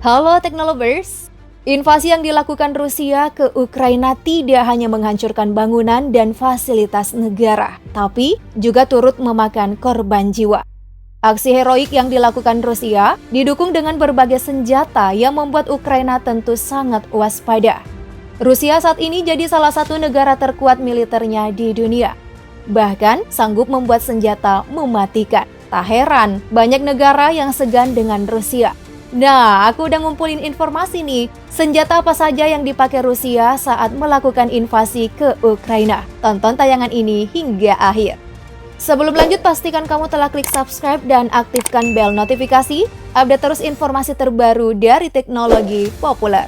Halo Teknolovers, invasi yang dilakukan Rusia ke Ukraina tidak hanya menghancurkan bangunan dan fasilitas negara, tapi juga turut memakan korban jiwa. Aksi heroik yang dilakukan Rusia didukung dengan berbagai senjata yang membuat Ukraina tentu sangat waspada. Rusia saat ini jadi salah satu negara terkuat militernya di dunia. Bahkan sanggup membuat senjata mematikan. Tak heran, banyak negara yang segan dengan Rusia. Nah, aku udah ngumpulin informasi nih, senjata apa saja yang dipakai Rusia saat melakukan invasi ke Ukraina. Tonton tayangan ini hingga akhir. Sebelum lanjut, pastikan kamu telah klik subscribe dan aktifkan bel notifikasi, update terus informasi terbaru dari teknologi populer.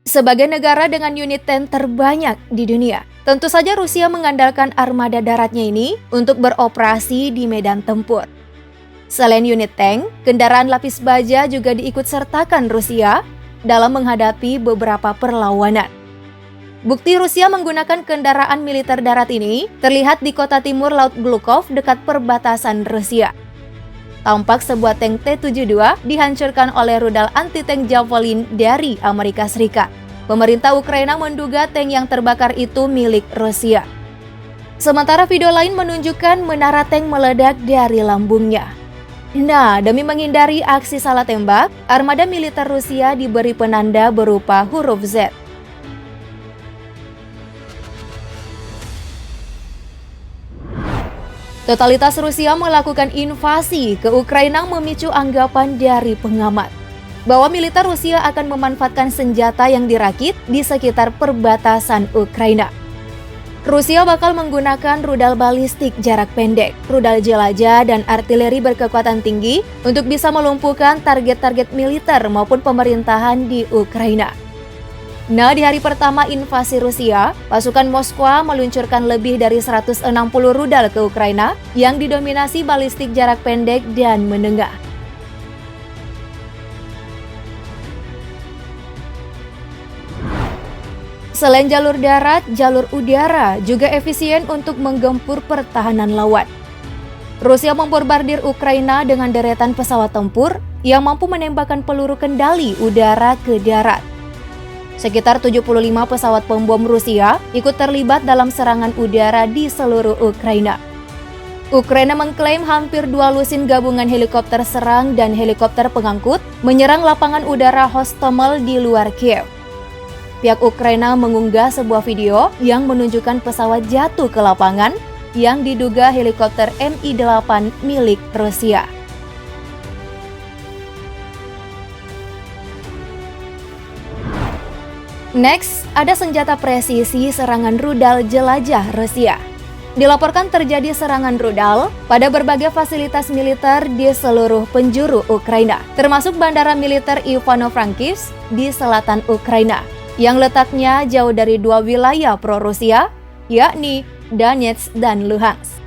Sebagai negara dengan unit tank terbanyak di dunia, tentu saja Rusia mengandalkan armada daratnya ini untuk beroperasi di medan tempur. Selain unit tank, kendaraan lapis baja juga diikutsertakan Rusia dalam menghadapi beberapa perlawanan. Bukti Rusia menggunakan kendaraan militer darat ini terlihat di kota timur Laut Glukov dekat perbatasan Rusia. Tampak sebuah tank T-72 dihancurkan oleh rudal anti-tank Javelin dari Amerika Serikat. Pemerintah Ukraina menduga tank yang terbakar itu milik Rusia. Sementara video lain menunjukkan menara tank meledak dari lambungnya. Nah, demi menghindari aksi salah tembak, armada militer Rusia diberi penanda berupa huruf Z. Totalitas Rusia melakukan invasi ke Ukraina memicu anggapan dari pengamat bahwa militer Rusia akan memanfaatkan senjata yang dirakit di sekitar perbatasan Ukraina. Rusia bakal menggunakan rudal balistik jarak pendek, rudal jelajah, dan artileri berkekuatan tinggi untuk bisa melumpuhkan target-target militer maupun pemerintahan di Ukraina. Nah, di hari pertama invasi Rusia, pasukan Moskwa meluncurkan lebih dari 160 rudal ke Ukraina yang didominasi balistik jarak pendek dan menengah. Selain jalur darat, jalur udara juga efisien untuk menggempur pertahanan lawan. Rusia membombardir Ukraina dengan deretan pesawat tempur yang mampu menembakkan peluru kendali udara ke darat. Sekitar 75 pesawat pembom Rusia ikut terlibat dalam serangan udara di seluruh Ukraina. Ukraina mengklaim hampir 2 lusin gabungan helikopter serang dan helikopter pengangkut menyerang lapangan udara Hostomel di luar Kiev. Pihak Ukraina mengunggah sebuah video yang menunjukkan pesawat jatuh ke lapangan yang diduga helikopter Mi-8 milik Rusia. Next, ada senjata presisi serangan rudal jelajah Rusia. Dilaporkan terjadi serangan rudal pada berbagai fasilitas militer di seluruh penjuru Ukraina, termasuk bandara militer Ivano-Frankivsk di selatan Ukraina, yang letaknya jauh dari 2 wilayah pro-Rusia, yakni Donetsk dan Luhansk.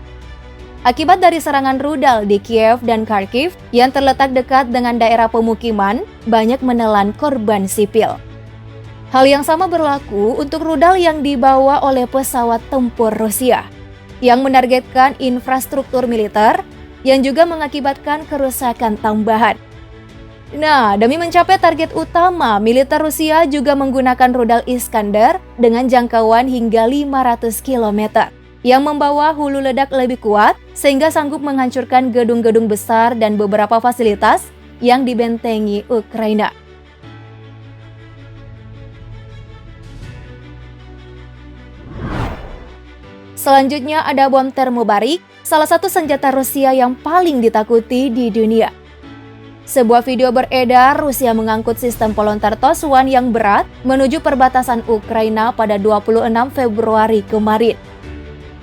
Akibat dari serangan rudal di Kiev dan Kharkiv yang terletak dekat dengan daerah pemukiman, banyak menelan korban sipil. Hal yang sama berlaku untuk rudal yang dibawa oleh pesawat tempur Rusia, yang menargetkan infrastruktur militer yang juga mengakibatkan kerusakan tambahan. Nah, demi mencapai target utama, militer Rusia juga menggunakan rudal Iskander dengan jangkauan hingga 500 km yang membawa hulu ledak lebih kuat sehingga sanggup menghancurkan gedung-gedung besar dan beberapa fasilitas yang dibentengi Ukraina. Selanjutnya ada bom termobarik, salah satu senjata Rusia yang paling ditakuti di dunia. Sebuah video beredar Rusia mengangkut sistem pelontar TOS-1 yang berat menuju perbatasan Ukraina pada 26 Februari kemarin.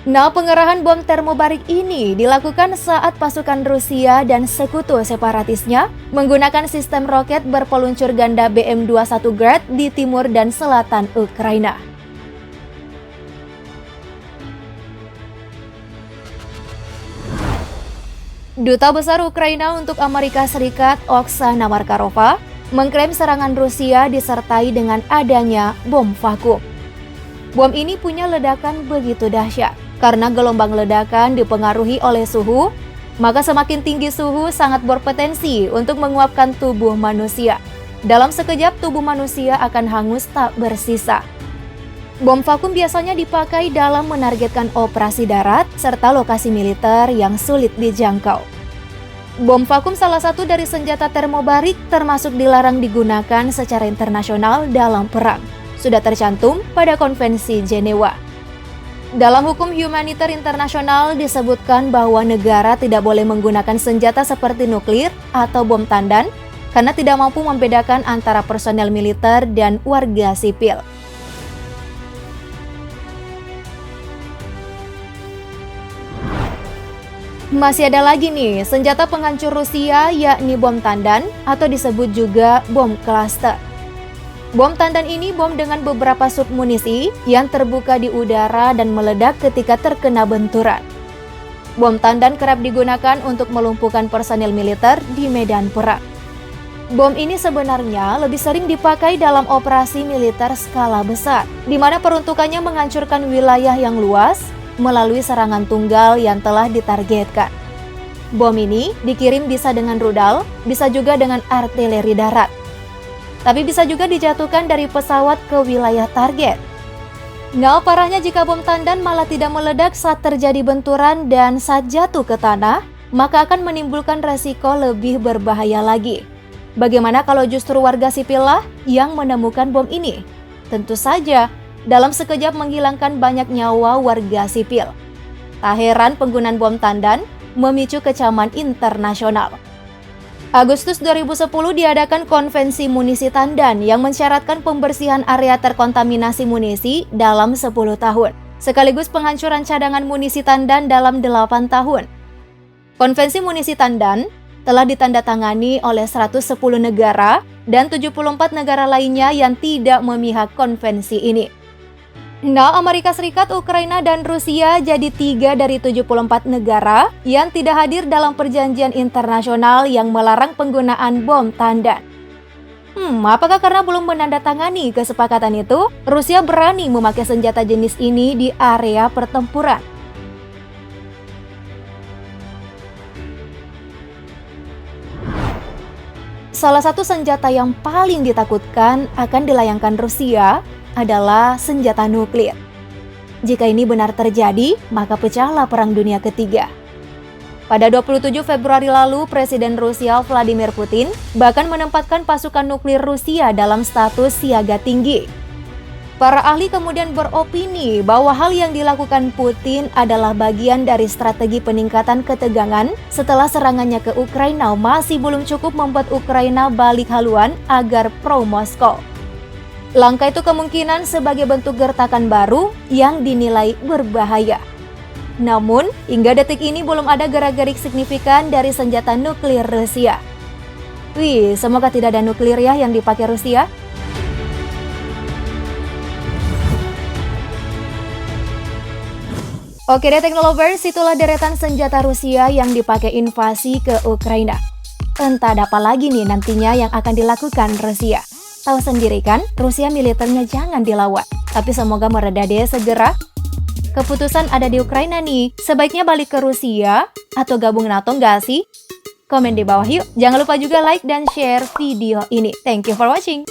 Nah, pengerahan bom termobarik ini dilakukan saat pasukan Rusia dan sekutu separatisnya menggunakan sistem roket berpeluncur ganda BM-21 Grad di timur dan selatan Ukraina. Duta Besar Ukraina untuk Amerika Serikat, Oksana Markarova, mengklaim serangan Rusia disertai dengan adanya bom vakum. Bom ini punya ledakan begitu dahsyat karena gelombang ledakan dipengaruhi oleh suhu maka semakin tinggi suhu sangat berpotensi untuk menguapkan tubuh manusia. Dalam sekejap, tubuh manusia akan hangus tak bersisa. Bom vakum biasanya dipakai dalam menargetkan operasi darat serta lokasi militer yang sulit dijangkau. Bom vakum salah satu dari senjata termobarik termasuk dilarang digunakan secara internasional dalam perang. Sudah tercantum pada Konvensi Jenewa. Dalam hukum humaniter internasional disebutkan bahwa negara tidak boleh menggunakan senjata seperti nuklir atau bom tandan karena tidak mampu membedakan antara personel militer dan warga sipil. Masih ada lagi nih, senjata penghancur Rusia yakni bom tandan atau disebut juga bom cluster. Bom tandan ini bom dengan beberapa submunisi yang terbuka di udara dan meledak ketika terkena benturan. Bom tandan kerap digunakan untuk melumpuhkan personil militer di medan perang. Bom ini sebenarnya lebih sering dipakai dalam operasi militer skala besar, di mana peruntukannya menghancurkan wilayah yang luas melalui serangan tunggal yang telah ditargetkan. Bom ini dikirim bisa dengan rudal, bisa juga dengan artileri darat. Tapi bisa juga dijatuhkan dari pesawat ke wilayah target. Nah, parahnya jika bom tandan malah tidak meledak saat terjadi benturan dan saat jatuh ke tanah, maka akan menimbulkan resiko lebih berbahaya lagi. Bagaimana kalau justru warga sipil lah yang menemukan bom ini? Tentu saja, dalam sekejap menghilangkan banyak nyawa warga sipil. Tak heran penggunaan bom tandan memicu kecaman internasional. Agustus 2010 diadakan Konvensi Munisi Tandan yang mensyaratkan pembersihan area terkontaminasi munisi dalam 10 tahun, sekaligus penghancuran cadangan munisi tandan dalam 8 tahun. Konvensi Munisi Tandan telah ditandatangani oleh 110 negara dan 74 negara lainnya yang tidak memihak konvensi ini. Nah, Amerika Serikat, Ukraina, dan Rusia jadi 3 dari 74 negara yang tidak hadir dalam perjanjian internasional yang melarang penggunaan bom tandan. Apakah karena belum menandatangani kesepakatan itu, Rusia berani memakai senjata jenis ini di area pertempuran? Salah satu senjata yang paling ditakutkan akan dilayangkan Rusia adalah senjata nuklir. Jika ini benar terjadi, maka pecahlah Perang Dunia Ketiga. Pada 27 Februari lalu, Presiden Rusia Vladimir Putin bahkan menempatkan pasukan nuklir Rusia dalam status siaga tinggi. Para ahli kemudian beropini bahwa hal yang dilakukan Putin adalah bagian dari strategi peningkatan ketegangan setelah serangannya ke Ukraina masih belum cukup membuat Ukraina balik haluan agar pro-Moskow. Langkah itu kemungkinan sebagai bentuk gertakan baru yang dinilai berbahaya. Namun, hingga detik ini belum ada gerak-gerik signifikan dari senjata nuklir Rusia. Semoga tidak ada nuklir ya yang dipakai Rusia. Oke deh Teknolovers, itulah deretan senjata Rusia yang dipakai invasi ke Ukraina. Entah ada apa lagi nih nantinya yang akan dilakukan Rusia. Tahu sendiri kan, Rusia militernya jangan dilawan. Tapi semoga mereda deh segera. Keputusan ada di Ukraina nih, sebaiknya balik ke Rusia atau gabung NATO nggak sih? Komen di bawah yuk. Jangan lupa juga like dan share video ini. Thank you for watching.